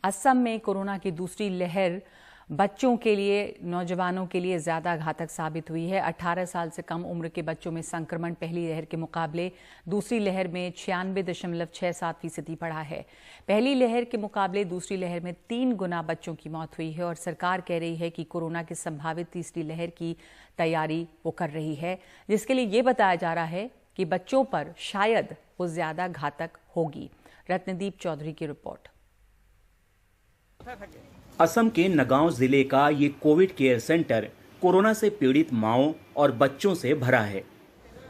असम में कोरोना की दूसरी लहर बच्चों के लिए, नौजवानों के लिए ज्यादा घातक साबित हुई है। 18 साल से कम उम्र के बच्चों में संक्रमण पहली लहर के मुकाबले दूसरी लहर में 96.67% बढ़ा है। पहली लहर के मुकाबले दूसरी लहर में 3 गुना बच्चों की मौत हुई है और सरकार कह रही है कि कोरोना की संभावित तीसरी लहर की तैयारी वो कर रही है, जिसके लिए ये बताया जा रहा है कि बच्चों पर शायद वो ज्यादा घातक होगी। रत्नदीप चौधरी की रिपोर्ट। असम के नगांव जिले का ये कोविड केयर सेंटर कोरोना से पीड़ित माओं और बच्चों से भरा है।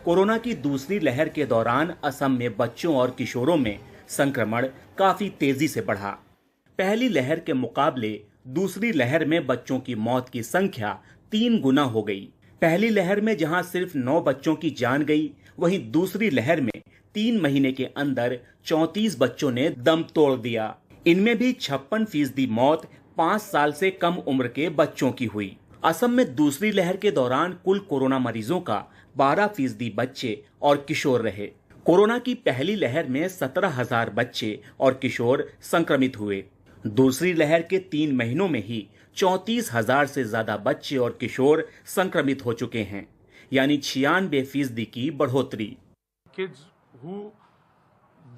कोरोना की दूसरी लहर के दौरान असम में बच्चों और किशोरों में संक्रमण काफी तेजी से बढ़ा। पहली लहर के मुकाबले दूसरी लहर में बच्चों की मौत की संख्या 3 गुना हो गई। पहली लहर में जहां सिर्फ 9 बच्चों की जान गई, वहीं दूसरी लहर में 3 महीने के अंदर 34 बच्चों ने दम तोड़ दिया। इनमें भी 56% मौत 5 साल से कम उम्र के बच्चों की हुई। असम में दूसरी लहर के दौरान कुल कोरोना मरीजों का 12% बच्चे और किशोर रहे। कोरोना की पहली लहर में 17,000 बच्चे और किशोर संक्रमित हुए। दूसरी लहर के 3 महीनों में ही 34,000 से ज्यादा बच्चे और किशोर संक्रमित हो चुके हैं, यानी 96% की बढ़ोतरी। Kids who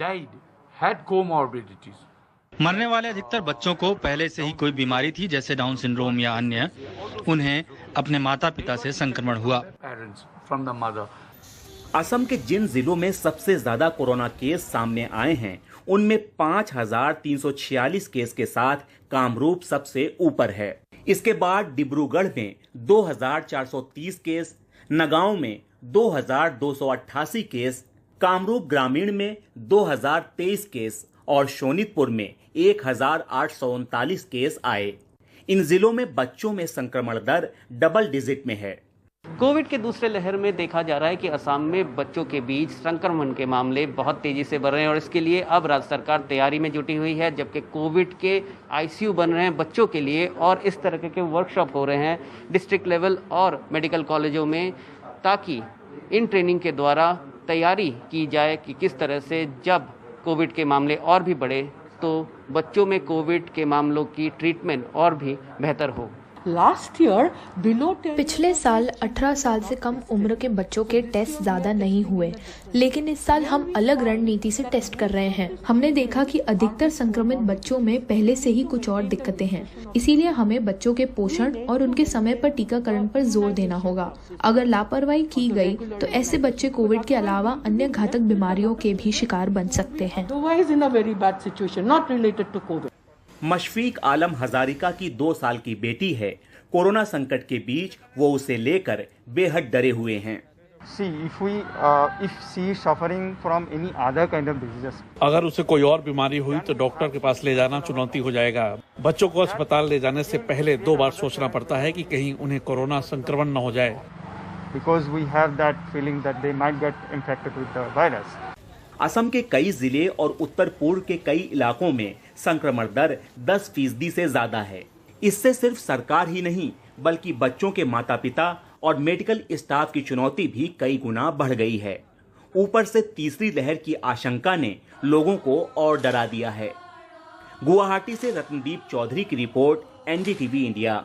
died had comorbidities. मरने वाले अधिकतर बच्चों को पहले से ही कोई बीमारी थी, जैसे डाउन सिंड्रोम या अन्य। उन्हें अपने माता पिता से संक्रमण हुआ। असम के जिन जिलों में सबसे ज्यादा कोरोना केस सामने आए हैं, उनमें 5,346 केस के साथ कामरूप सबसे ऊपर है। इसके बाद डिब्रूगढ़ में 2,430 केस, नगांव में 2,288 केस, कामरूप ग्रामीण में 2,023 केस और शोनितपुर में 1,839 केस आए। इन जिलों में बच्चों में संक्रमण दर डबल डिजिट में है। कोविड के दूसरे लहर में देखा जा रहा है कि असम में बच्चों के बीच संक्रमण के मामले बहुत तेजी से बढ़ रहे हैं और इसके लिए अब राज्य सरकार तैयारी में जुटी हुई है, जबकि कोविड के आईसीयू बन रहे हैं बच्चों के लिए और इस तरह के वर्कशॉप हो रहे हैं डिस्ट्रिक्ट लेवल और मेडिकल कॉलेजों में, ताकि इन ट्रेनिंग के द्वारा तैयारी की जाए कि किस तरह से जब कोविड के मामले और भी बढ़े तो बच्चों में कोविड के मामलों की ट्रीटमेंट और भी बेहतर हो। पिछले साल 18 साल से कम उम्र के बच्चों के टेस्ट ज्यादा नहीं हुए, लेकिन इस साल हम अलग रणनीति से टेस्ट कर रहे हैं। हमने देखा कि अधिकतर संक्रमित बच्चों में पहले से ही कुछ और दिक्कतें हैं, इसीलिए हमें बच्चों के पोषण और उनके समय पर टीकाकरण पर जोर देना होगा। अगर लापरवाही की गई तो ऐसे बच्चे कोविड के अलावा अन्य घातक बीमारियों के भी शिकार बन सकते हैं। मशफीक आलम हजारिका की 2 साल की बेटी है। कोरोना संकट के बीच वो उसे लेकर बेहद डरे हुए हैं। अगर उसे कोई और बीमारी हुई तो डॉक्टर के पास ले जाना चुनौती हो जाएगा। बच्चों को अस्पताल ले जाने से पहले 2 बार सोचना पड़ता है कि कहीं उन्हें कोरोना संक्रमण न हो जाए। असम के कई जिले और उत्तर पूर्व के कई इलाकों में संक्रमण दर 10% से ज्यादा है। इससे सिर्फ सरकार ही नहीं, बल्कि बच्चों के माता पिता और मेडिकल स्टाफ की चुनौती भी कई गुना बढ़ गई है। ऊपर से तीसरी लहर की आशंका ने लोगों को और डरा दिया है। गुवाहाटी से रत्नदीप चौधरी की रिपोर्ट, एनडीटीवी इंडिया।